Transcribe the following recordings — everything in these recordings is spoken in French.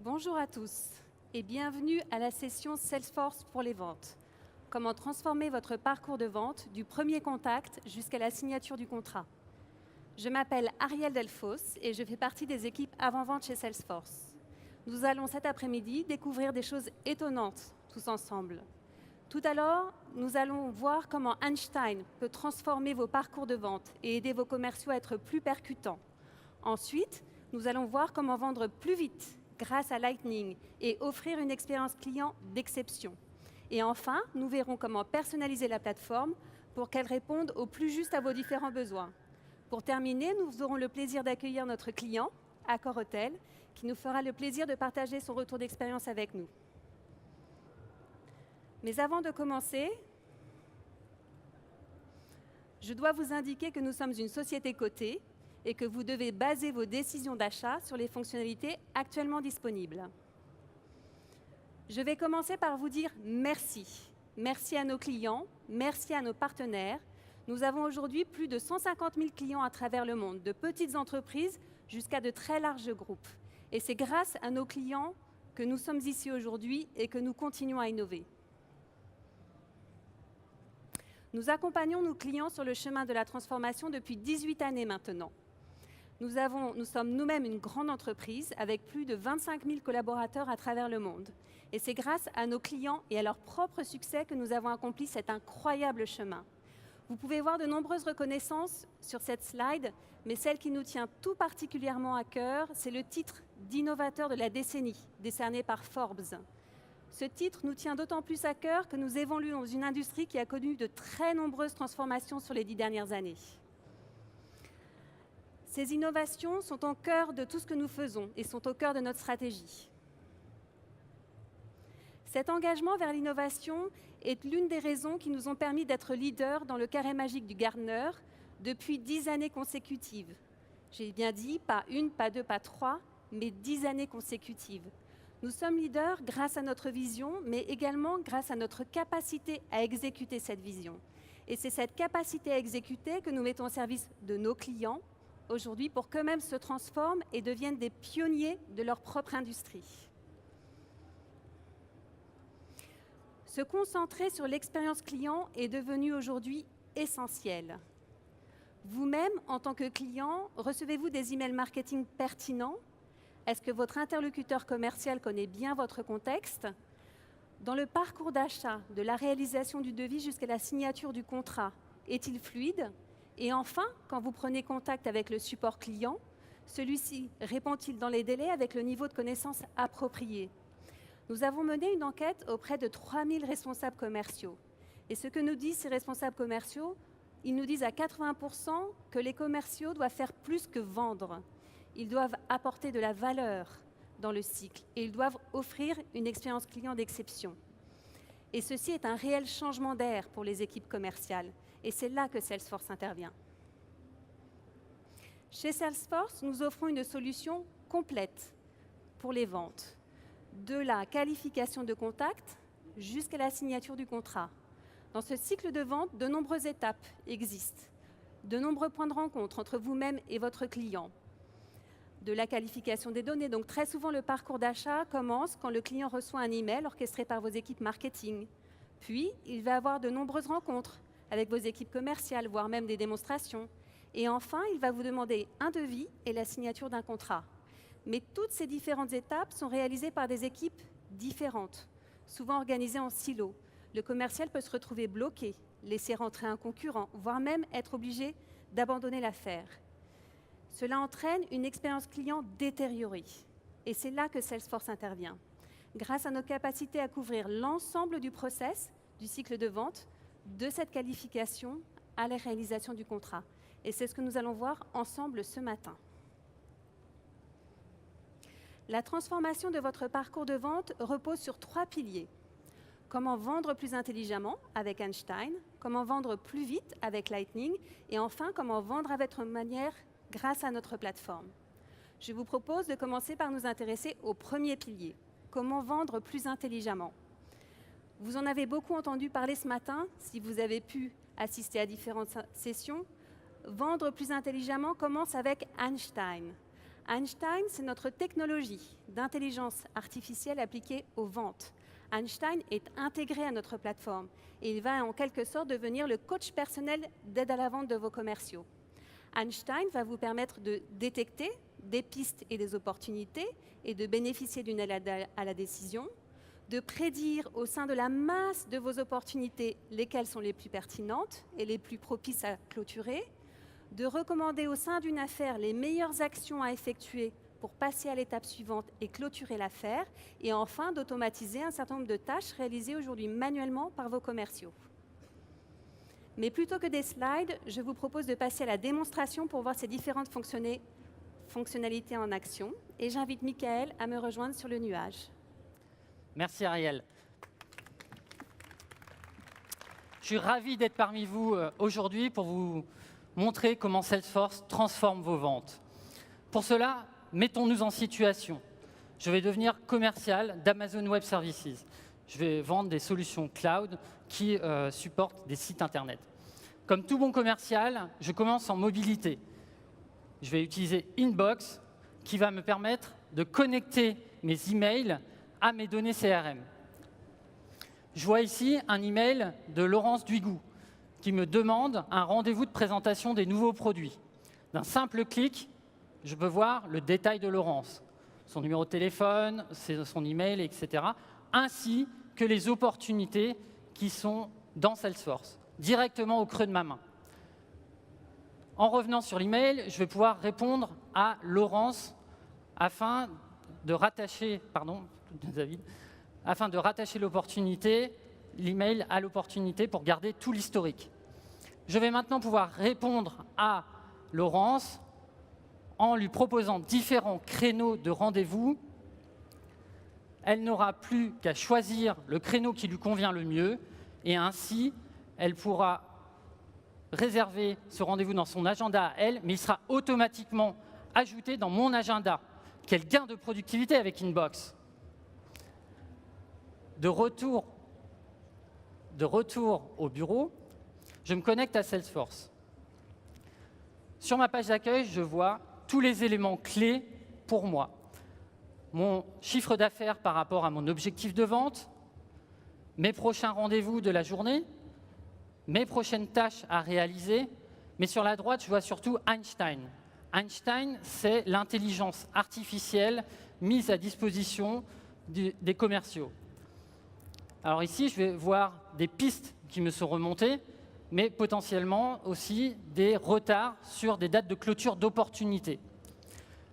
Bonjour à tous et bienvenue à la session Salesforce pour les ventes. Comment transformer votre parcours de vente du premier contact jusqu'à la signature du contrat. Je m'appelle Ariel Delfos et je fais partie des équipes avant-vente chez Salesforce. Nous allons cet après-midi découvrir des choses étonnantes tous ensemble. Tout à l'heure, nous allons voir comment Einstein peut transformer vos parcours de vente et aider vos commerciaux à être plus percutants. Ensuite, nous allons voir comment vendre plus vite grâce à Lightning et offrir une expérience client d'exception. Et enfin, nous verrons comment personnaliser la plateforme pour qu'elle réponde au plus juste à vos différents besoins. Pour terminer, nous aurons le plaisir d'accueillir notre client, Accor Hotel, qui nous fera le plaisir de partager son retour d'expérience avec nous. Mais avant de commencer, je dois vous indiquer que nous sommes une société cotée et que vous devez baser vos décisions d'achat sur les fonctionnalités actuellement disponibles. Je vais commencer par vous dire merci. Merci à nos clients, merci à nos partenaires. Nous avons aujourd'hui plus de 150 000 clients à travers le monde, de petites entreprises jusqu'à de très larges groupes. Et c'est grâce à nos clients que nous sommes ici aujourd'hui et que nous continuons à innover. Nous accompagnons nos clients sur le chemin de la transformation depuis 18 années maintenant. Nous sommes nous-mêmes une grande entreprise avec plus de 25 000 collaborateurs à travers le monde. Et c'est grâce à nos clients et à leur propre succès que nous avons accompli cet incroyable chemin. Vous pouvez voir de nombreuses reconnaissances sur cette slide, mais celle qui nous tient tout particulièrement à cœur, c'est le titre d'innovateur de la décennie, décerné par Forbes. Ce titre nous tient d'autant plus à cœur que nous évoluons dans une industrie qui a connu de très nombreuses transformations sur les 10 dernières années. Ces innovations sont au cœur de tout ce que nous faisons et sont au cœur de notre stratégie. Cet engagement vers l'innovation est l'une des raisons qui nous ont permis d'être leaders dans le carré magique du Gartner depuis 10 années consécutives. J'ai bien dit, pas une, pas deux, pas trois, mais 10 années consécutives. Nous sommes leaders grâce à notre vision, mais également grâce à notre capacité à exécuter cette vision. Et c'est cette capacité à exécuter que nous mettons au service de nos clients aujourd'hui pour qu'eux-mêmes se transforment et deviennent des pionniers de leur propre industrie. Se concentrer sur l'expérience client est devenu aujourd'hui essentiel. Vous-même, en tant que client, recevez-vous des emails marketing pertinents? Est-ce que votre interlocuteur commercial connaît bien votre contexte? Dans le parcours d'achat, de la réalisation du devis jusqu'à la signature du contrat, est-il fluide? Et enfin, quand vous prenez contact avec le support client, celui-ci répond-il dans les délais avec le niveau de connaissance approprié? Nous avons mené une enquête auprès de 3000 responsables commerciaux. Et ce que nous disent ces responsables commerciaux, ils nous disent à 80% que les commerciaux doivent faire plus que vendre. Ils doivent apporter de la valeur dans le cycle et ils doivent offrir une expérience client d'exception. Et ceci est un réel changement d'air pour les équipes commerciales. Et c'est là que Salesforce intervient. Chez Salesforce, nous offrons une solution complète pour les ventes, de la qualification de contact jusqu'à la signature du contrat. Dans ce cycle de vente, de nombreuses étapes existent, de nombreux points de rencontre entre vous-même et votre client. De la qualification des données, donc très souvent le parcours d'achat commence quand le client reçoit un email orchestré par vos équipes marketing. Puis, il va avoir de nombreuses rencontres avec vos équipes commerciales, voire même des démonstrations. Et enfin, il va vous demander un devis et la signature d'un contrat. Mais toutes ces différentes étapes sont réalisées par des équipes différentes, souvent organisées en silos. Le commercial peut se retrouver bloqué, laisser rentrer un concurrent, voire même être obligé d'abandonner l'affaire. Cela entraîne une expérience client détériorée. Et c'est là que Salesforce intervient. Grâce à nos capacités à couvrir l'ensemble du process, du cycle de vente, de cette qualification à la réalisation du contrat. Et c'est ce que nous allons voir ensemble ce matin. La transformation de votre parcours de vente repose sur 3 piliers. Comment vendre plus intelligemment avec Einstein, comment vendre plus vite avec Lightning, et enfin, comment vendre à votre manière grâce à notre plateforme. Je vous propose de commencer par nous intéresser au premier pilier. Comment vendre plus intelligemment? Vous en avez beaucoup entendu parler ce matin, si vous avez pu assister à différentes sessions. Vendre plus intelligemment commence avec Einstein. Einstein, c'est notre technologie d'intelligence artificielle appliquée aux ventes. Einstein est intégré à notre plateforme et il va en quelque sorte devenir le coach personnel d'aide à la vente de vos commerciaux. Einstein va vous permettre de détecter des pistes et des opportunités et de bénéficier d'une aide à la décision, de prédire au sein de la masse de vos opportunités lesquelles sont les plus pertinentes et les plus propices à clôturer, de recommander au sein d'une affaire les meilleures actions à effectuer pour passer à l'étape suivante et clôturer l'affaire, et enfin d'automatiser un certain nombre de tâches réalisées aujourd'hui manuellement par vos commerciaux. Mais plutôt que des slides, je vous propose de passer à la démonstration pour voir ces différentes fonctionnalités en action, et j'invite Michael à me rejoindre sur le nuage. Merci Ariel. Je suis ravi d'être parmi vous aujourd'hui pour vous montrer comment Salesforce transforme vos ventes. Pour cela, mettons-nous en situation. Je vais devenir commercial d'Amazon Web Services. Je vais vendre des solutions cloud qui supportent des sites Internet. Comme tout bon commercial, je commence en mobilité. Je vais utiliser Inbox qui va me permettre de connecter mes emails à mes données CRM. Je vois ici un email de Laurence Duigou qui me demande un rendez-vous de présentation des nouveaux produits. D'un simple clic, je peux voir le détail de Laurence, son numéro de téléphone, son email, etc., ainsi que les opportunités qui sont dans Salesforce, directement au creux de ma main. En revenant sur l'email, je vais pouvoir répondre à Laurence afin de rattacher, l'opportunité, l'email à l'opportunité pour garder tout l'historique. Je vais maintenant pouvoir répondre à Laurence en lui proposant différents créneaux de rendez-vous. Elle n'aura plus qu'à choisir le créneau qui lui convient le mieux et ainsi, elle pourra réserver ce rendez-vous dans son agenda à elle, mais il sera automatiquement ajouté dans mon agenda. Quel gain de productivité avec Inbox. De retour au bureau, je me connecte à Salesforce. Sur ma page d'accueil, je vois tous les éléments clés pour moi. Mon chiffre d'affaires par rapport à mon objectif de vente, mes prochains rendez-vous de la journée, mes prochaines tâches à réaliser, mais sur la droite, je vois surtout Einstein. Einstein, c'est l'intelligence artificielle mise à disposition des commerciaux. Alors ici, je vais voir des pistes qui me sont remontées, mais potentiellement aussi des retards sur des dates de clôture d'opportunités.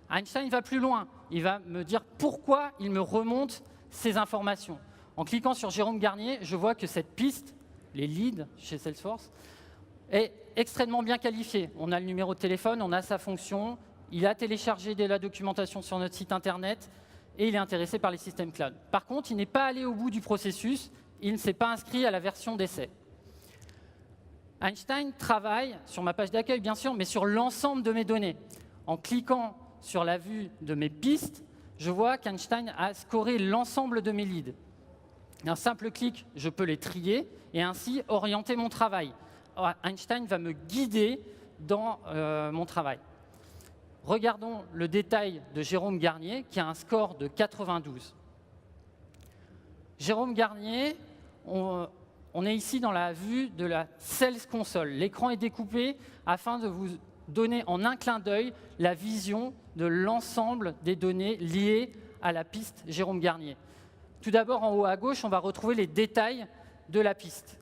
Einstein va plus loin. Il va me dire pourquoi il me remonte ces informations. En cliquant sur Jérôme Garnier, je vois que cette piste, les leads chez Salesforce, est extrêmement bien qualifiée. On a le numéro de téléphone, on a sa fonction, il a téléchargé de la documentation sur notre site Internet et il est intéressé par les systèmes cloud. Par contre, il n'est pas allé au bout du processus, il ne s'est pas inscrit à la version d'essai. Einstein travaille sur ma page d'accueil, bien sûr, mais sur l'ensemble de mes données. En cliquant sur la vue de mes pistes, je vois qu'Einstein a scoré l'ensemble de mes leads. D'un simple clic, je peux les trier et ainsi orienter mon travail. Einstein va me guider dans mon travail. Regardons le détail de Jérôme Garnier, qui a un score de 92. Jérôme Garnier, on est ici dans la vue de la Sales Console. L'écran est découpé afin de vous donner en un clin d'œil la vision de l'ensemble des données liées à la piste Jérôme Garnier. Tout d'abord, en haut à gauche, on va retrouver les détails de la piste.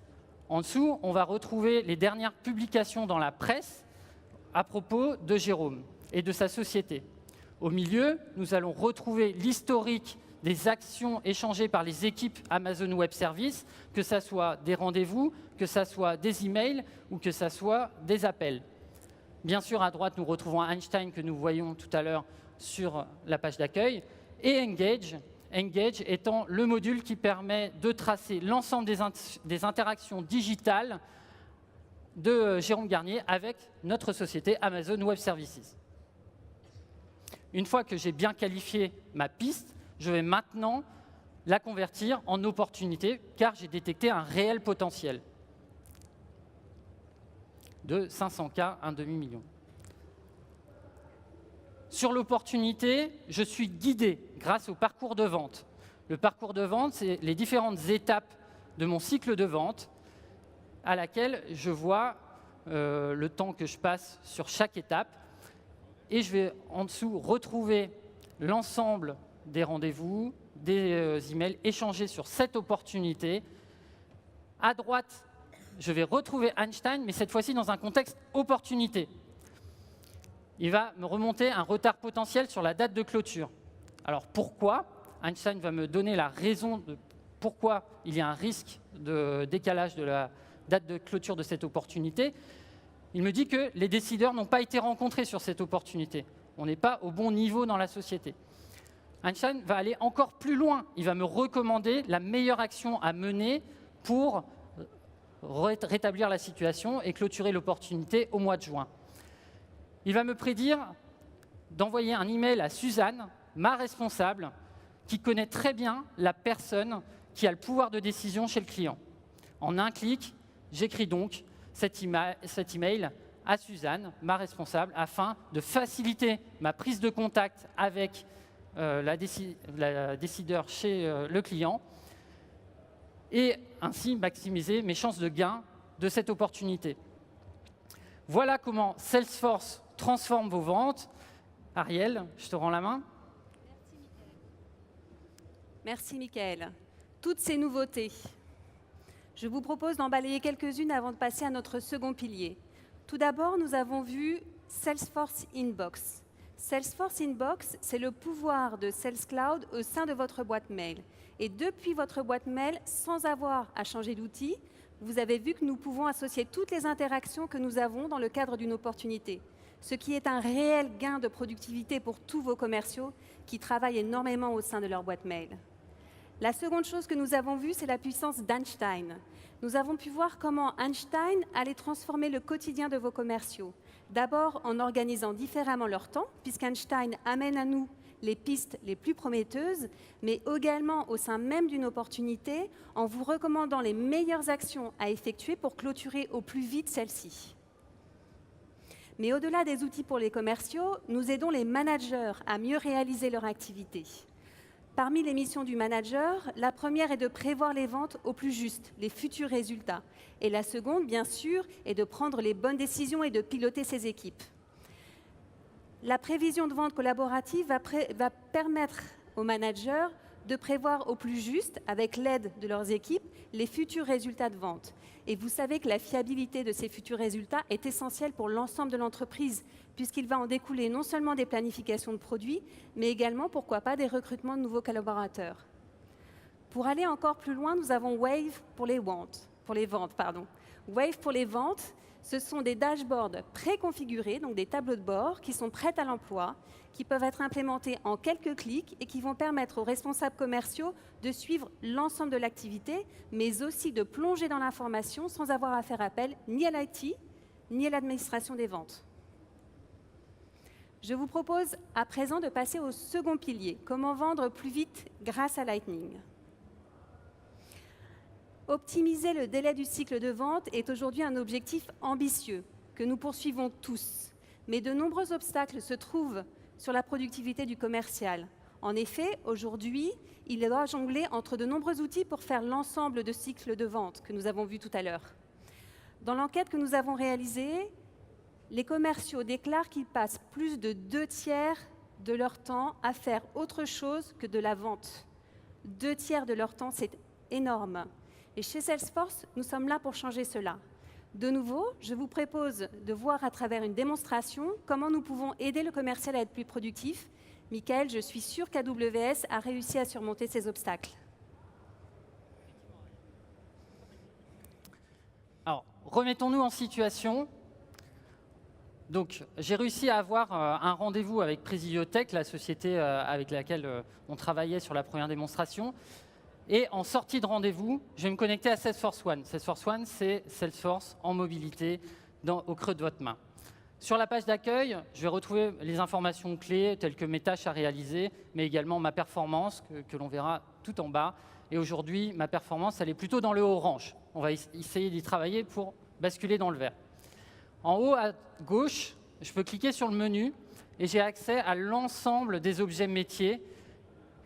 En dessous, on va retrouver les dernières publications dans la presse à propos de Jérôme et de sa société. Au milieu, nous allons retrouver l'historique des actions échangées par les équipes Amazon Web Services, que ce soit des rendez-vous, que ce soit des emails ou que ce soit des appels. Bien sûr, à droite, nous retrouvons Einstein que nous voyons tout à l'heure sur la page d'accueil et Engage. Engage étant le module qui permet de tracer l'ensemble des interactions digitales de Jérôme Garnier avec notre société Amazon Web Services. Une fois que j'ai bien qualifié ma piste, je vais maintenant la convertir en opportunité car j'ai détecté un réel potentiel de 500K, un demi-million. sur l'opportunité, je suis guidé grâce au parcours de vente. Le parcours de vente, c'est les différentes étapes de mon cycle de vente à laquelle je vois le temps que je passe sur chaque étape. Et je vais en dessous retrouver l'ensemble des rendez-vous, des emails échangés sur cette opportunité. À droite, je vais retrouver Einstein, mais cette fois-ci dans un contexte opportunité. Il va me remonter un retard potentiel sur la date de clôture. Alors pourquoi? Einstein va me donner la raison de pourquoi il y a un risque de décalage de la date de clôture de cette opportunité. Il me dit que les décideurs n'ont pas été rencontrés sur cette opportunité. On n'est pas au bon niveau dans la société. Einstein va aller encore plus loin. Il va me recommander la meilleure action à mener pour rétablir la situation et clôturer l'opportunité au mois de juin. Il va me prédire d'envoyer un email à Suzanne, ma responsable, qui connaît très bien la personne qui a le pouvoir de décision chez le client. En un clic, j'écris donc cet email à Suzanne, ma responsable, afin de faciliter ma prise de contact avec la décideur chez le client et ainsi maximiser mes chances de gain de cette opportunité. Voilà comment Salesforce transforme vos ventes. Ariel, je te rends la main. Merci Mickaël. Toutes ces nouveautés. Je vous propose d'en balayer quelques-unes avant de passer à notre second pilier. Tout d'abord, nous avons vu Salesforce Inbox. Salesforce Inbox, c'est le pouvoir de Sales Cloud au sein de votre boîte mail. Et depuis votre boîte mail, sans avoir à changer d'outil, vous avez vu que nous pouvons associer toutes les interactions que nous avons dans le cadre d'une opportunité, ce qui est un réel gain de productivité pour tous vos commerciaux qui travaillent énormément au sein de leur boîte mail. La seconde chose que nous avons vue, c'est la puissance d'Einstein. Nous avons pu voir comment Einstein allait transformer le quotidien de vos commerciaux. D'abord en organisant différemment leur temps, puisqu'Einstein amène à nous les pistes les plus prometteuses, mais également au sein même d'une opportunité, en vous recommandant les meilleures actions à effectuer pour clôturer au plus vite celle-ci. Mais au-delà des outils pour les commerciaux, nous aidons les managers à mieux réaliser leur activité. Parmi les missions du manager, la première est de prévoir les ventes au plus juste, les futurs résultats. Et la seconde, bien sûr, est de prendre les bonnes décisions et de piloter ses équipes. La prévision de vente collaborative va permettre aux managers de prévoir au plus juste, avec l'aide de leurs équipes, les futurs résultats de vente. Et vous savez que la fiabilité de ces futurs résultats est essentielle pour l'ensemble de l'entreprise, puisqu'il va en découler non seulement des planifications de produits, mais également, pourquoi pas, des recrutements de nouveaux collaborateurs. Pour aller encore plus loin, nous avons Wave pour les ventes. Wave pour les ventes, ce sont des dashboards préconfigurés, donc des tableaux de bord qui sont prêts à l'emploi, qui peuvent être implémentés en quelques clics et qui vont permettre aux responsables commerciaux de suivre l'ensemble de l'activité, mais aussi de plonger dans l'information sans avoir à faire appel ni à l'IT, ni à l'administration des ventes. Je vous propose à présent de passer au second pilier, comment vendre plus vite grâce à Lightning. Optimiser le délai du cycle de vente est aujourd'hui un objectif ambitieux que nous poursuivons tous, mais de nombreux obstacles se trouvent sur la productivité du commercial. En effet, aujourd'hui, il doit jongler entre de nombreux outils pour faire l'ensemble de cycles de vente que nous avons vu tout à l'heure. Dans l'enquête que nous avons réalisée, les commerciaux déclarent qu'ils passent plus de 2/3 de leur temps à faire autre chose que de la vente. 2/3 de leur temps, c'est énorme. Et chez Salesforce, nous sommes là pour changer cela. De nouveau, je vous propose de voir à travers une démonstration comment nous pouvons aider le commercial à être plus productif. Mickaël, je suis sûre qu'AWS a réussi à surmonter ces obstacles. Alors, remettons-nous en situation. Donc, j'ai réussi à avoir un rendez-vous avec Presidiotech, la société avec laquelle on travaillait sur la première démonstration. Et en sortie de rendez-vous, je vais me connecter à Salesforce One. Salesforce One, c'est Salesforce en mobilité au creux de votre main. Sur la page d'accueil, je vais retrouver les informations clés telles que mes tâches à réaliser, mais également ma performance que l'on verra tout en bas. Et aujourd'hui, ma performance, elle est plutôt dans le orange. On va essayer d'y travailler pour basculer dans le vert. En haut à gauche, je peux cliquer sur le menu. et j'ai accès à l'ensemble des objets métiers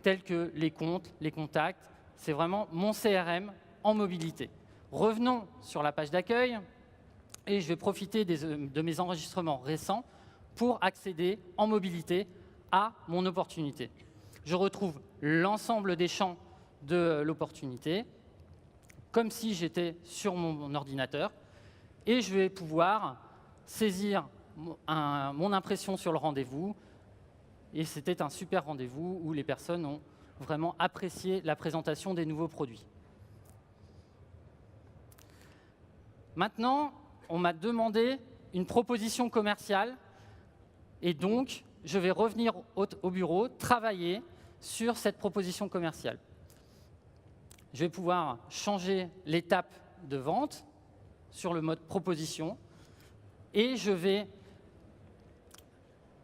tels que les comptes, les contacts. C'est vraiment mon CRM en mobilité. Revenons sur la page d'accueil et je vais profiter de mes enregistrements récents pour accéder en mobilité à mon opportunité. Je retrouve l'ensemble des champs de l'opportunité, comme si j'étais sur mon ordinateur, et je vais pouvoir saisir mon impression sur le rendez-vous. Et c'était un super rendez-vous où les personnes ont vraiment apprécié la présentation des nouveaux produits. Maintenant, on m'a demandé une proposition commerciale et donc je vais revenir au bureau, travailler sur cette proposition commerciale. Je vais pouvoir changer l'étape de vente sur le mode proposition et je vais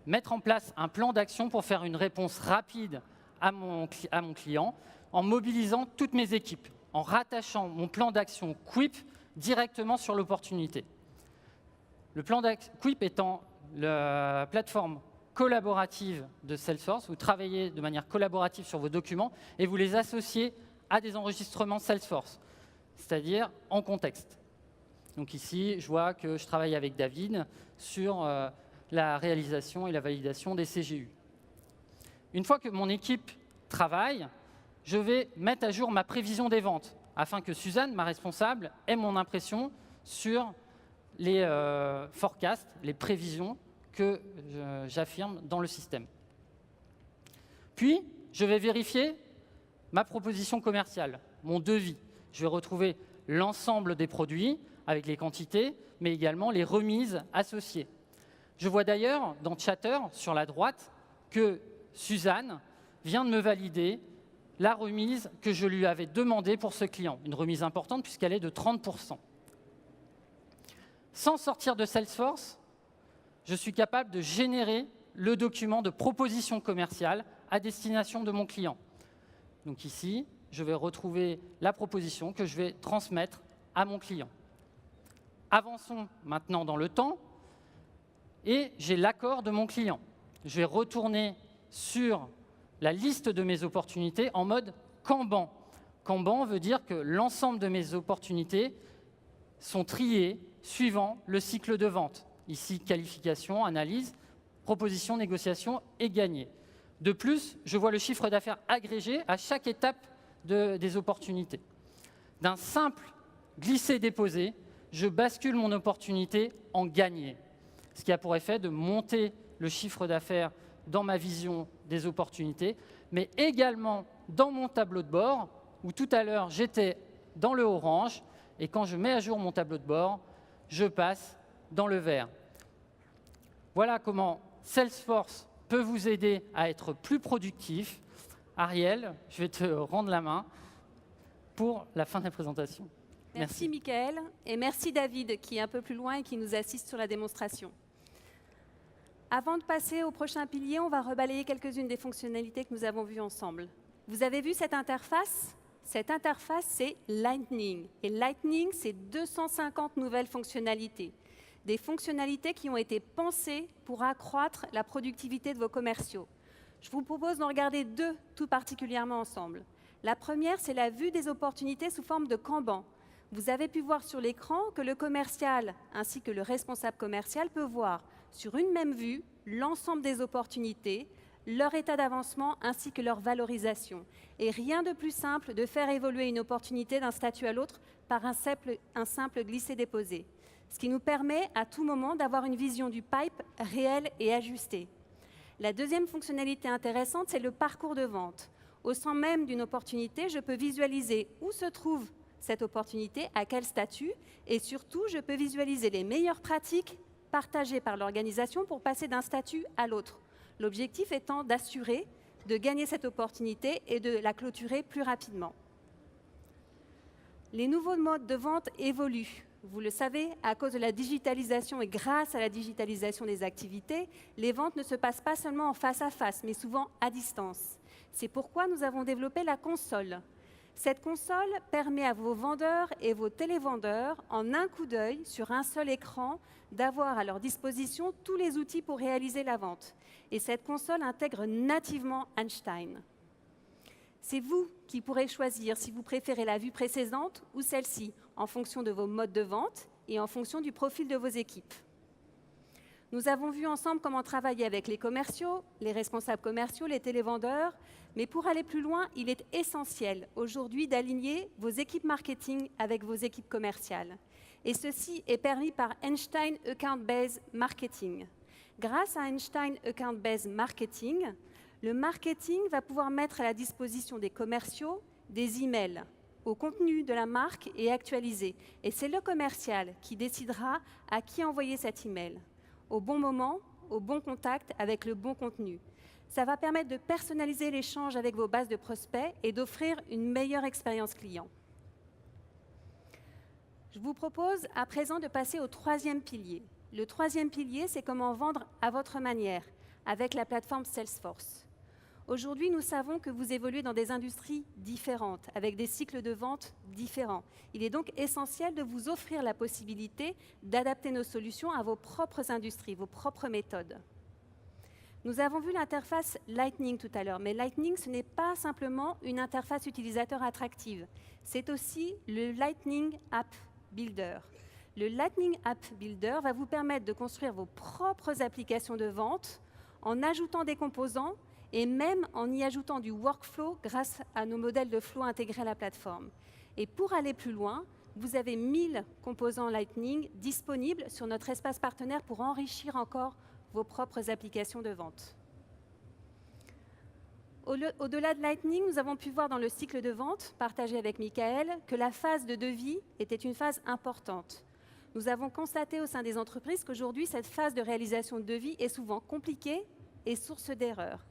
mettre en place un plan d'action pour faire une réponse rapide à mon client en mobilisant toutes mes équipes, en rattachant mon plan d'action Quip directement sur l'opportunité. Le plan d'action Quip étant la plateforme collaborative de Salesforce, vous travaillez de manière collaborative sur vos documents et vous les associez à des enregistrements Salesforce, c'est-à-dire en contexte. Donc ici, je vois que je travaille avec David sur la réalisation et la validation des CGU. Une fois que mon équipe travaille, je vais mettre à jour ma prévision des ventes afin que Suzanne, ma responsable, ait mon impression sur les forecasts, les prévisions que j'affirme dans le système. Puis, je vais vérifier ma proposition commerciale, mon devis. Je vais retrouver l'ensemble des produits avec les quantités, mais également les remises associées. Je vois d'ailleurs dans Chatter, sur la droite, que Suzanne vient de me valider la remise que je lui avais demandée pour ce client. Une remise importante puisqu'elle est de 30%. Sans sortir de Salesforce, je suis capable de générer le document de proposition commerciale à destination de mon client. Donc ici, je vais retrouver la proposition que je vais transmettre à mon client. Avançons maintenant dans le temps et j'ai l'accord de mon client. Je vais retourner sur la liste de mes opportunités en mode Kanban. Kanban veut dire que l'ensemble de mes opportunités sont triées suivant le cycle de vente. Ici, qualification, analyse, proposition, négociation et gagné. De plus, je vois le chiffre d'affaires agrégé à chaque étape des opportunités. D'un simple glisser-déposer, je bascule mon opportunité en gagné, ce qui a pour effet de monter le chiffre d'affaires dans ma vision des opportunités, mais également dans mon tableau de bord, où tout à l'heure j'étais dans le orange, et quand je mets à jour mon tableau de bord, je passe dans le vert. Voilà comment Salesforce peut vous aider à être plus productif. Ariel, je vais te rendre la main pour la fin de la présentation. Merci Michael, et merci David qui est un peu plus loin et qui nous assiste sur la démonstration. Avant de passer au prochain pilier, on va rebalayer quelques-unes des fonctionnalités que nous avons vues ensemble. Vous avez vu cette interface ? Cette interface, c'est Lightning. Et Lightning, c'est 250 nouvelles fonctionnalités. Des fonctionnalités qui ont été pensées pour accroître la productivité de vos commerciaux. Je vous propose d'en regarder deux tout particulièrement ensemble. La première, c'est la vue des opportunités sous forme de Kanban. Vous avez pu voir sur l'écran que le commercial ainsi que le responsable commercial peut voir sur une même vue l'ensemble des opportunités, leur état d'avancement ainsi que leur valorisation. Et rien de plus simple de faire évoluer une opportunité d'un statut à l'autre par un simple glisser-déposer. Ce qui nous permet à tout moment d'avoir une vision du pipe réelle et ajustée. La deuxième fonctionnalité intéressante, c'est le parcours de vente. Au sein même d'une opportunité, je peux visualiser où se trouve cette opportunité, à quel statut, et surtout, je peux visualiser les meilleures pratiques partagées par l'organisation pour passer d'un statut à l'autre. L'objectif étant d'assurer de gagner cette opportunité et de la clôturer plus rapidement. Les nouveaux modes de vente évoluent. Vous le savez, à cause de la digitalisation et grâce à la digitalisation des activités, les ventes ne se passent pas seulement en face à face, mais souvent à distance. C'est pourquoi nous avons développé la console. Cette console permet à vos vendeurs et vos télévendeurs, en un coup d'œil, sur un seul écran, d'avoir à leur disposition tous les outils pour réaliser la vente. et cette console intègre nativement Einstein. C'est vous qui pourrez choisir si vous préférez la vue précédente ou celle-ci, en fonction de vos modes de vente et en fonction du profil de vos équipes. Nous avons vu ensemble comment travailler avec les commerciaux, les responsables commerciaux, les télévendeurs, mais pour aller plus loin, il est essentiel aujourd'hui d'aligner vos équipes marketing avec vos équipes commerciales. Et ceci est permis par Einstein Account Based Marketing. Grâce à Einstein Account Based Marketing, le marketing va pouvoir mettre à la disposition des commerciaux des emails au contenu de la marque et actualisé. Et c'est le commercial qui décidera à qui envoyer cet email, au bon moment, au bon contact, avec le bon contenu. Ça va permettre de personnaliser l'échange avec vos bases de prospects et d'offrir une meilleure expérience client. Je vous propose à présent de passer au troisième pilier. Le troisième pilier, c'est comment vendre à votre manière, avec la plateforme Salesforce. Aujourd'hui, nous savons que vous évoluez dans des industries différentes, avec des cycles de vente différents. Il est donc essentiel de vous offrir la possibilité d'adapter nos solutions à vos propres industries, vos propres méthodes. Nous avons vu l'interface Lightning tout à l'heure, mais Lightning, ce n'est pas simplement une interface utilisateur attractive. C'est aussi le Lightning App Builder. Le Lightning App Builder va vous permettre de construire vos propres applications de vente en ajoutant des composants et même en y ajoutant du workflow grâce à nos modèles de flow intégrés à la plateforme. Et pour aller plus loin, vous avez 1000 composants Lightning disponibles sur notre espace partenaire pour enrichir encore vos propres applications de vente. Au-delà de Lightning, nous avons pu voir dans le cycle de vente, partagé avec Michael, que la phase de devis était une phase importante. Nous avons constaté au sein des entreprises qu'aujourd'hui, cette phase de réalisation de devis est souvent compliquée et source d'erreurs.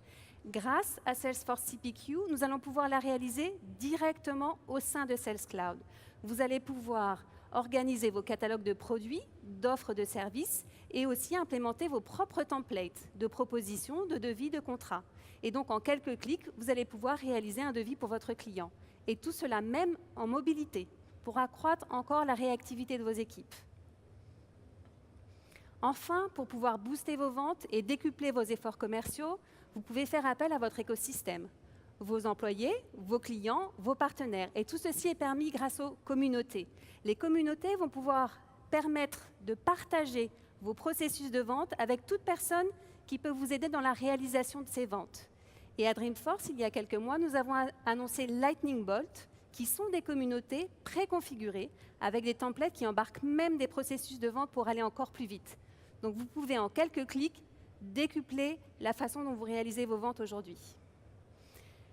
Grâce à Salesforce CPQ, nous allons pouvoir la réaliser directement au sein de Sales Cloud. Vous allez pouvoir organiser vos catalogues de produits, d'offres de services et aussi implémenter vos propres templates de propositions, de devis, de contrats. Et donc, en quelques clics, vous allez pouvoir réaliser un devis pour votre client. Et tout cela même en mobilité, pour accroître encore la réactivité de vos équipes. Enfin, pour pouvoir booster vos ventes et décupler vos efforts commerciaux, vous pouvez faire appel à votre écosystème, vos employés, vos clients, vos partenaires. Et tout ceci est permis grâce aux communautés. Les communautés vont pouvoir permettre de partager vos processus de vente avec toute personne qui peut vous aider dans la réalisation de ces ventes. Et à Dreamforce, il y a quelques mois, nous avons annoncé Lightning Bolt, qui sont des communautés préconfigurées avec des templates qui embarquent même des processus de vente pour aller encore plus vite. Donc vous pouvez en quelques clics décupler la façon dont vous réalisez vos ventes aujourd'hui.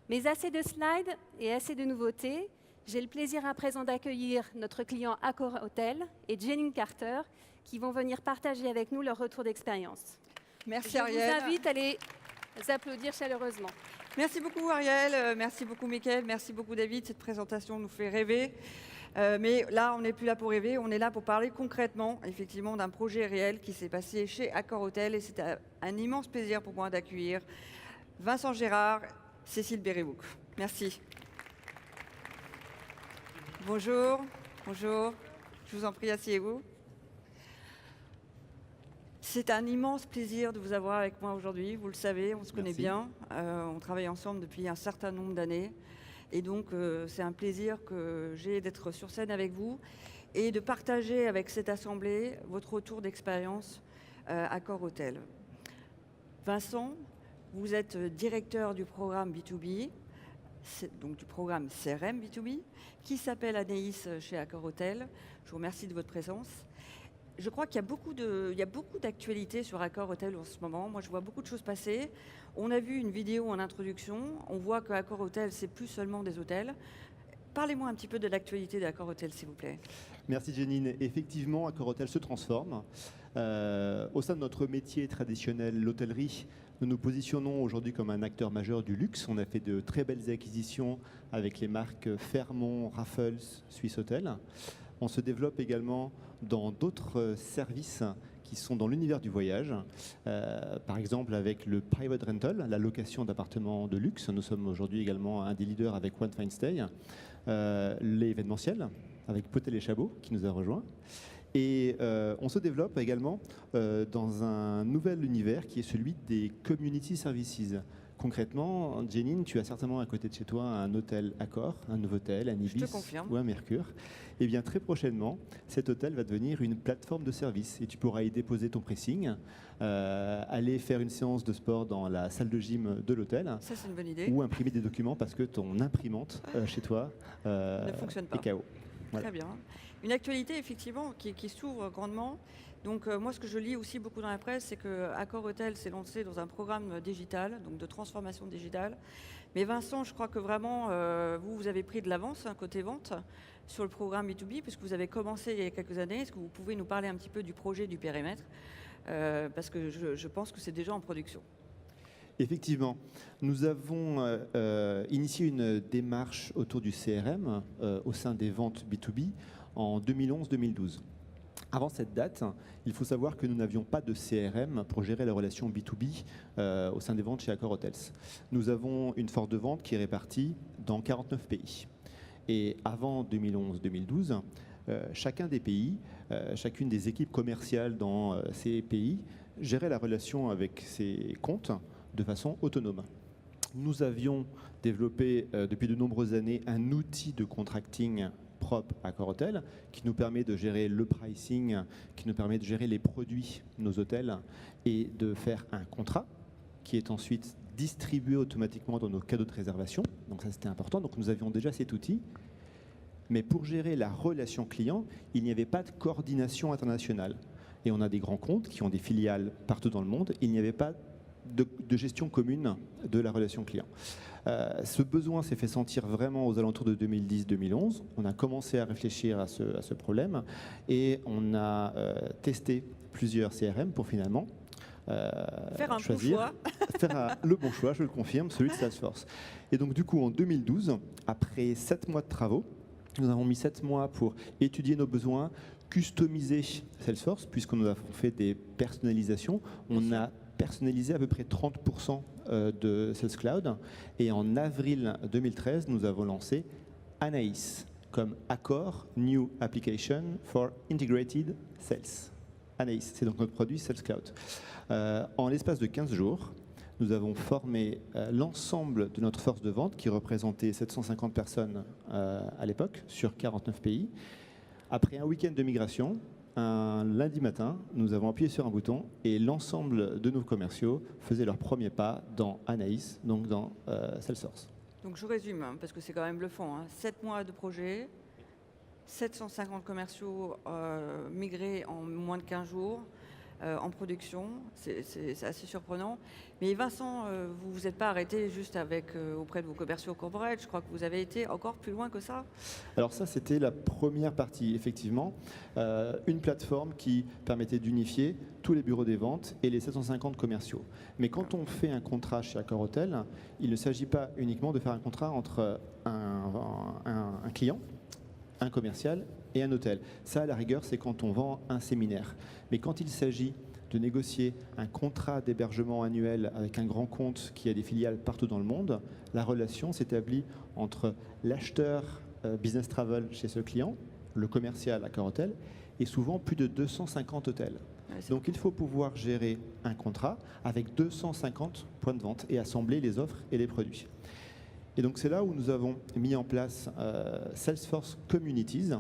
Mais assez de slides et assez de nouveautés. J'ai le plaisir à présent d'accueillir notre client Accor Hotel et Jenny Carter qui vont venir partager avec nous leur retour d'expérience. Merci Ariel. Je vous invite à les applaudir chaleureusement. Merci beaucoup Ariel, merci beaucoup Mickaël, merci beaucoup David. Cette présentation nous fait rêver. Mais là, on n'est plus là pour rêver, on est là pour parler concrètement, effectivement, d'un projet réel qui s'est passé chez Accor Hotel. Et c'était un immense plaisir pour moi d'accueillir Vincent Gérard, Cécile Bérébouk. Merci. Bonjour, bonjour. Je vous en prie, asseyez-vous. C'est un immense plaisir de vous avoir avec moi aujourd'hui. Vous le savez, on se connaît bien. On travaille ensemble depuis un certain nombre d'années. Et donc, c'est un plaisir que j'ai d'être sur scène avec vous et de partager avec cette assemblée votre retour d'expérience Accor Hotel. Vincent, vous êtes directeur du programme B2B, donc du programme CRM B2B, qui s'appelle Anaïs chez Accor Hotel. Je vous remercie de votre présence. Je crois qu'il y a beaucoup d'actualités sur Accor Hotel en ce moment. Moi, je vois beaucoup de choses passer. On a vu une vidéo en introduction. On voit qu'Accor Hotel, c'est plus seulement des hôtels. Parlez-moi un petit peu de l'actualité d'Accor Hotel, s'il vous plaît. Merci Janine. Effectivement, Accor Hotel se transforme. Au sein de notre métier traditionnel, l'hôtellerie, nous nous positionnons aujourd'hui comme un acteur majeur du luxe. On a fait de très belles acquisitions avec les marques Fairmont, Raffles, Swiss Hotel. On se développe également dans d'autres services qui sont dans l'univers du voyage. Par exemple, avec le private rental, la location d'appartements de luxe. Nous sommes aujourd'hui également un des leaders avec One Fine Stay. L'événementiel, avec Potel et Chabot, qui nous a rejoints. Et on se développe également dans un nouvel univers qui est celui des community services. Concrètement, Janine, tu as certainement à côté de chez toi un hôtel Accor, un Novotel, un Je te Ibis confirme. ou un Mercure. Et bien très prochainement, cet hôtel va devenir une plateforme de service et tu pourras y déposer ton pressing, aller faire une séance de sport dans la salle de gym de l'hôtel Ça, c'est une bonne idée. ou imprimer des documents parce que ton imprimante chez toi Ne fonctionne pas. est KO. Voilà. Très bien. Une actualité, effectivement, qui s'ouvre grandement. Donc, moi, ce que je lis aussi beaucoup dans la presse, c'est que Accor Hotel s'est lancé dans un programme digital, donc de transformation digitale. Mais Vincent, je crois que vraiment, vous avez pris de l'avance, côté vente, sur le programme B2B, puisque vous avez commencé il y a quelques années. Est-ce que vous pouvez nous parler un petit peu du projet, du périmètre parce que je pense que c'est déjà en production. Effectivement, nous avons initié une démarche autour du CRM au sein des ventes B2B en 2011-2012. Avant cette date, il faut savoir que nous n'avions pas de CRM pour gérer la relation B2B au sein des ventes chez Accor Hotels. Nous avons une force de vente qui est répartie dans 49 pays. Et avant 2011-2012, chacun des pays, chacune des équipes commerciales dans ces pays gérait la relation avec ses comptes de façon autonome. Nous avions développé depuis de nombreuses années un outil de contracting propre à Accor Hotel qui nous permet de gérer le pricing, qui nous permet de gérer les produits de nos hôtels et de faire un contrat qui est ensuite distribué automatiquement dans nos cadeaux de réservation. Donc ça, c'était important. Donc nous avions déjà cet outil. Mais pour gérer la relation client, il n'y avait pas de coordination internationale. Et on a des grands comptes qui ont des filiales partout dans le monde. Il n'y avait pas de gestion commune de la relation client. Ce besoin s'est fait sentir vraiment aux alentours de 2010-2011. On a commencé à réfléchir à ce problème et on a testé plusieurs CRM pour finalement faire un choisir, bon choix. faire le bon choix, je le confirme, celui de Salesforce. Et donc du coup en 2012, après 7 mois de travaux, nous avons mis 7 mois pour étudier nos besoins, customiser Salesforce, puisqu'on a fait des personnalisations. On a personnalisé à peu près 30% de Sales Cloud. Et en avril 2013, nous avons lancé Anaïs comme Accor New Application for Integrated Sales. Anaïs, c'est donc notre produit Sales Cloud. En l'espace de 15 jours, nous avons formé l'ensemble de notre force de vente qui représentait 750 personnes à l'époque sur 49 pays. Après un week-end de migration, un lundi matin, nous avons appuyé sur un bouton et l'ensemble de nos commerciaux faisaient leur premier pas dans Anaïs, donc dans Salesforce. Donc je résume, parce que c'est quand même bluffant. 7 mois de projet, 750 commerciaux migrés en moins de 15 jours. En production, c'est assez surprenant. Mais Vincent, vous ne vous êtes pas arrêté juste auprès de vos commerciaux corporate, je crois que vous avez été encore plus loin que ça. Alors ça, c'était la première partie, effectivement. Une plateforme qui permettait d'unifier tous les bureaux des ventes et les 750 commerciaux. Mais quand on fait un contrat chez Accor Hotel, il ne s'agit pas uniquement de faire un contrat entre un client, un commercial et un hôtel. Ça, à la rigueur, c'est quand on vend un séminaire. Mais quand il s'agit de négocier un contrat d'hébergement annuel avec un grand compte qui a des filiales partout dans le monde, la relation s'établit entre l'acheteur business travel chez ce client, le commercial Accor Hotel, et souvent plus de 250 hôtels. Ouais, Donc il faut pouvoir gérer un contrat avec 250 points de vente et assembler les offres et les produits. Et donc c'est là où nous avons mis en place Salesforce Communities,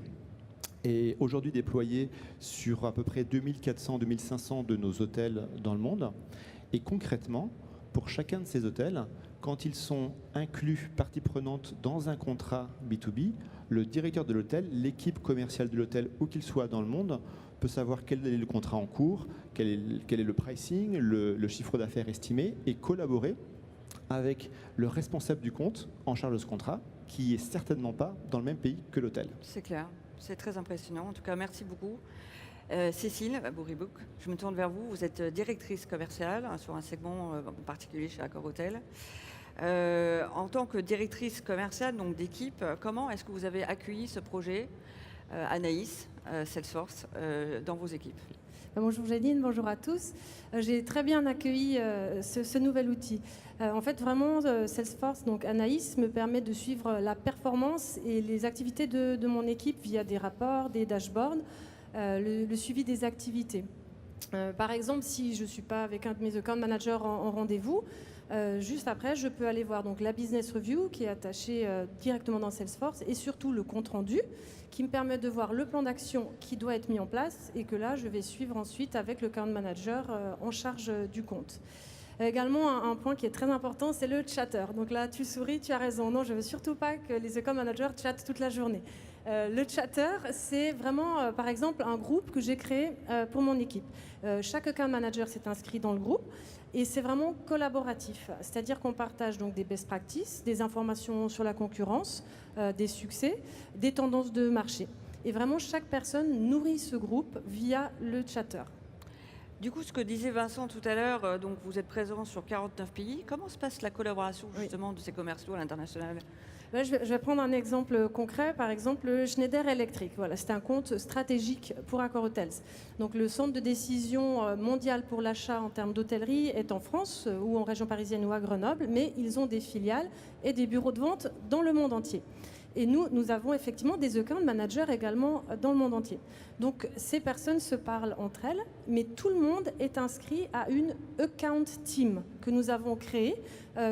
et aujourd'hui déployé sur à peu près 2400-2500 de nos hôtels dans le monde. Et concrètement, pour chacun de ces hôtels, quand ils sont inclus partie prenante dans un contrat B2B, le directeur de l'hôtel, l'équipe commerciale de l'hôtel, où qu'il soit dans le monde, peut savoir quel est le contrat en cours, quel est le pricing, le chiffre d'affaires estimé, et collaborer avec le responsable du compte en charge de ce contrat, qui est certainement pas dans le même pays que l'hôtel. C'est clair, c'est très impressionnant. En tout cas, merci beaucoup. Cécile Bourribouk, je me tourne vers vous. Vous êtes directrice commerciale sur un segment en particulier chez Accor Hotel. En tant que directrice commerciale, donc d'équipe, comment est-ce que vous avez accueilli ce projet Anaïs, Salesforce, dans vos équipes? Bonjour Janine, bonjour à tous. J'ai très bien accueilli ce nouvel outil. En fait, vraiment, Salesforce, donc Anaïs, me permet de suivre la performance et les activités de mon équipe via des rapports, des dashboards. le suivi des activités. Par exemple, si je ne suis pas avec un de mes account managers en rendez-vous, juste après, je peux aller voir donc, la business review qui est attachée directement dans Salesforce et surtout le compte-rendu qui me permet de voir le plan d'action qui doit être mis en place et que là, je vais suivre ensuite avec le account manager en charge du compte. Également, un point qui est très important, c'est le chatter. Donc là, tu souris, tu as raison. Non, je ne veux surtout pas que les account managers chattent toute la journée. Le chatter, c'est vraiment, par exemple, un groupe que j'ai créé pour mon équipe. Chaque account manager s'est inscrit dans le groupe et c'est vraiment collaboratif. C'est-à-dire qu'on partage donc des best practices, des informations sur la concurrence, des succès, des tendances de marché. Et vraiment, chaque personne nourrit ce groupe via le chatter. Du coup, ce que disait Vincent tout à l'heure, donc vous êtes présent sur 49 pays. Comment se passe la collaboration justement de ces commerciaux à l'international ? Là, je vais prendre un exemple concret, par exemple Schneider Electric. Voilà, c'est un compte stratégique pour Accor Hotels. Donc le centre de décision mondial pour l'achat en termes d'hôtellerie est en France ou en région parisienne ou à Grenoble, mais ils ont des filiales et des bureaux de vente dans le monde entier. Et nous avons effectivement des account managers également dans le monde entier. Donc ces personnes se parlent entre elles, mais tout le monde est inscrit à une account team que nous avons créée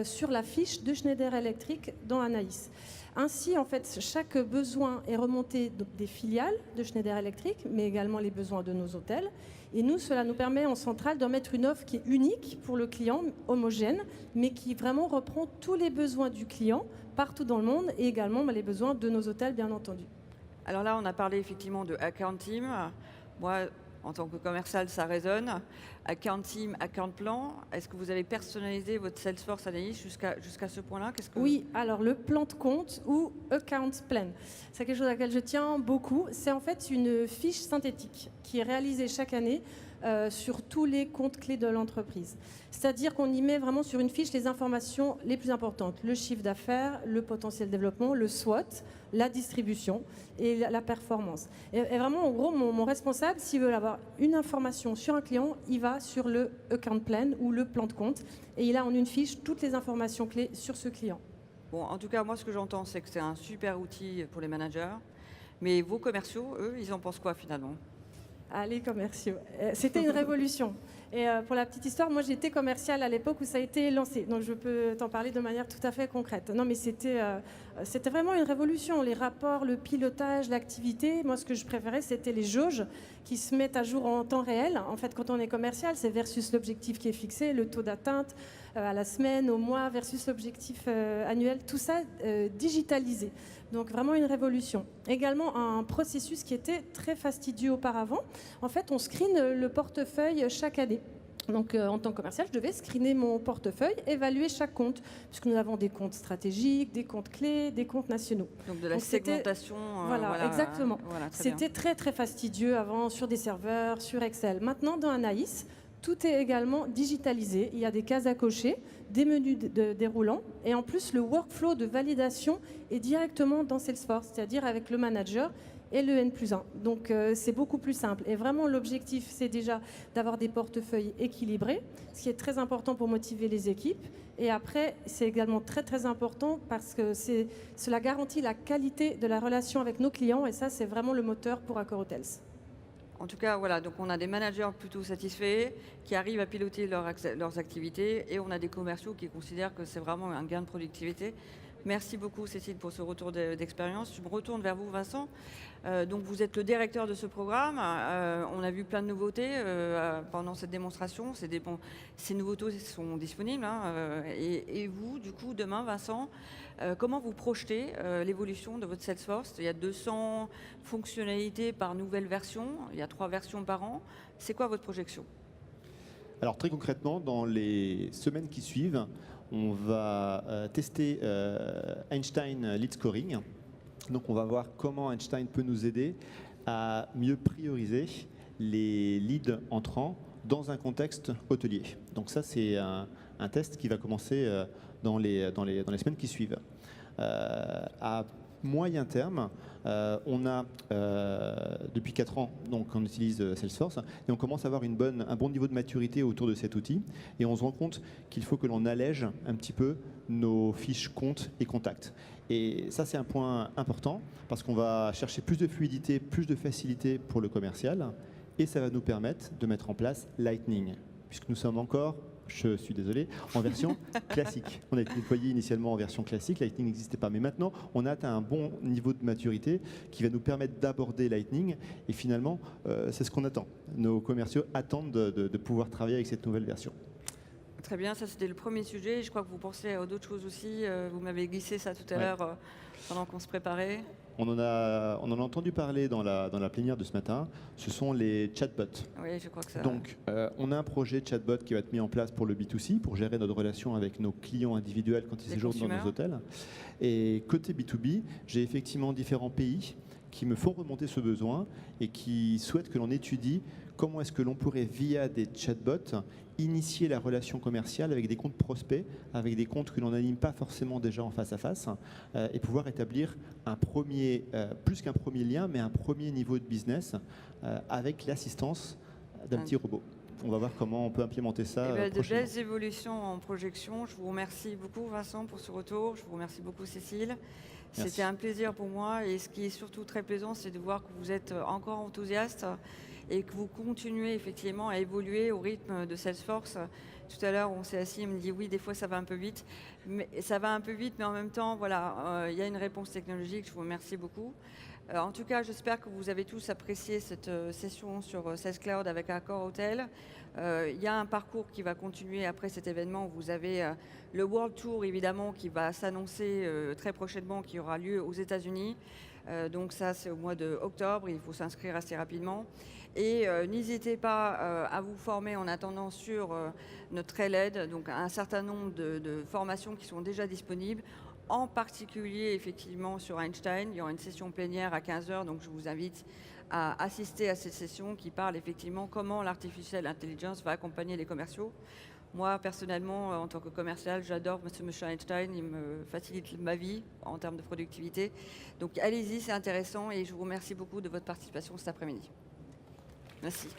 sur la fiche de Schneider Electric dans Anaïs. Ainsi, en fait, chaque besoin est remonté des filiales de Schneider Electric, mais également les besoins de nos hôtels. Et nous, cela nous permet en centrale de mettre une offre qui est unique pour le client, homogène, mais qui vraiment reprend tous les besoins du client partout dans le monde et également les besoins de nos hôtels, bien entendu. Alors là, on a parlé effectivement de account team. Moi, en tant que commercial, ça résonne. Account team, account plan. Est-ce que vous avez personnalisé votre Salesforce Analyse jusqu'à ce point-là ? Oui, alors le plan de compte ou account plan, c'est quelque chose à laquelle je tiens beaucoup. C'est en fait une fiche synthétique qui est réalisée chaque année sur tous les comptes clés de l'entreprise. C'est-à-dire qu'on y met vraiment sur une fiche les informations les plus importantes. Le chiffre d'affaires, le potentiel développement, le SWOT, la distribution et la performance. Et vraiment, en gros, mon responsable, s'il veut avoir une information sur un client, il va sur le account plan ou le plan de compte et il a en une fiche toutes les informations clés sur ce client. Bon, en tout cas, moi, ce que j'entends, c'est que c'est un super outil pour les managers. Mais vos commerciaux, eux, ils en pensent quoi finalement ? Ah, les commerciaux. C'était une révolution. Et pour la petite histoire, moi j'étais commerciale à l'époque où ça a été lancé. Donc je peux t'en parler de manière tout à fait concrète. Non mais c'était vraiment une révolution. Les rapports, le pilotage, l'activité. Moi ce que je préférais c'était les jauges qui se mettent à jour en temps réel. En fait quand on est commercial, c'est versus l'objectif qui est fixé, le taux d'atteinte à la semaine, au mois, versus l'objectif annuel. Tout ça digitalisé. Donc vraiment une révolution. Également un processus qui était très fastidieux auparavant. En fait, on screene le portefeuille chaque année. Donc en tant que commercial, je devais screener mon portefeuille, évaluer chaque compte, puisque nous avons des comptes stratégiques, des comptes clés, des comptes nationaux. Donc de la segmentation. Voilà, exactement. Voilà, c'était très très fastidieux avant sur des serveurs, sur Excel. Maintenant, dans Anaïs, tout est également digitalisé. Il y a des cases à cocher, des menus déroulants et en plus le workflow de validation est directement dans Salesforce, c'est-à-dire avec le manager et le N+1. Donc c'est beaucoup plus simple. Et vraiment l'objectif c'est déjà d'avoir des portefeuilles équilibrés, ce qui est très important pour motiver les équipes. Et après c'est également très très important parce que cela garantit la qualité de la relation avec nos clients et ça c'est vraiment le moteur pour Accor Hotels. En tout cas, voilà, donc on a des managers plutôt satisfaits qui arrivent à piloter leurs activités et on a des commerciaux qui considèrent que c'est vraiment un gain de productivité. Merci beaucoup Cécile pour ce retour d'expérience. Je me retourne vers vous Vincent. Donc vous êtes le directeur de ce programme. On a vu plein de nouveautés pendant cette démonstration. Ces nouveautés sont disponibles. Et vous, du coup, demain Vincent, comment vous projetez l'évolution de votre Salesforce ? Il y a 200 fonctionnalités par nouvelle version. Il y a 3 versions par an. C'est quoi votre projection ? Alors très concrètement, dans les semaines qui suivent, on va tester Einstein Lead Scoring. Donc on va voir comment Einstein peut nous aider à mieux prioriser les leads entrants dans un contexte hôtelier. Donc ça c'est un test qui va commencer dans les semaines qui suivent. À moyen terme, on a depuis 4 ans, donc on utilise Salesforce et on commence à avoir un bon niveau de maturité autour de cet outil et on se rend compte qu'il faut que l'on allège un petit peu nos fiches comptes et contacts. Et ça, c'est un point important parce qu'on va chercher plus de fluidité, plus de facilité pour le commercial. Et ça va nous permettre de mettre en place Lightning, puisque nous sommes encore, je suis désolé, en version classique. On a été déployé initialement en version classique, Lightning n'existait pas. Mais maintenant, on a atteint un bon niveau de maturité qui va nous permettre d'aborder Lightning. Et finalement, c'est ce qu'on attend. Nos commerciaux attendent de pouvoir travailler avec cette nouvelle version. Très bien, ça c'était le premier sujet. Je crois que vous pensez à d'autres choses aussi. Vous m'avez glissé ça tout à l'heure pendant qu'on se préparait. On en a entendu parler dans la plénière de ce matin. Ce sont les chatbots. Oui, je crois que ça. Donc, on a un projet chatbot qui va être mis en place pour le B2C, pour gérer notre relation avec nos clients individuels quand ils séjournent dans nos hôtels. Et côté B2B, j'ai effectivement différents pays qui me font remonter ce besoin et qui souhaitent que l'on étudie comment est-ce que l'on pourrait, via des chatbots, initier la relation commerciale avec des comptes prospects, avec des comptes que l'on n'anime pas forcément déjà en face à face, et pouvoir établir un premier, plus qu'un premier lien, mais un premier niveau de business avec l'assistance d'un petit robot. On va voir comment on peut implémenter ça prochainement. De belles évolutions en projection. Je vous remercie beaucoup Vincent pour ce retour. Je vous remercie beaucoup Cécile. C'était un plaisir pour moi et ce qui est surtout très plaisant, c'est de voir que vous êtes encore enthousiaste et que vous continuez effectivement à évoluer au rythme de Salesforce. Tout à l'heure, on s'est assis, on me dit oui, des fois ça va un peu vite. Mais ça va un peu vite, mais en même temps, voilà, il y a une réponse technologique. Je vous remercie beaucoup. En tout cas, j'espère que vous avez tous apprécié cette session sur Sales Cloud avec Accor Hotel. Il y a un parcours qui va continuer après cet événement. Vous avez le World Tour, évidemment, qui va s'annoncer très prochainement, qui aura lieu aux États-Unis. Donc ça, c'est au mois d'octobre. Il faut s'inscrire assez rapidement. Et n'hésitez pas à vous former en attendant sur notre LED, donc un certain nombre de formations qui sont déjà disponibles. En particulier, effectivement, sur Einstein. Il y aura une session plénière à 15h, donc je vous invite à assister à cette session qui parle effectivement comment l'artificial intelligence va accompagner les commerciaux. Moi, personnellement, en tant que commercial, j'adore ce monsieur Einstein. Il me facilite ma vie en termes de productivité. Donc allez-y, c'est intéressant et je vous remercie beaucoup de votre participation cet après-midi. Merci.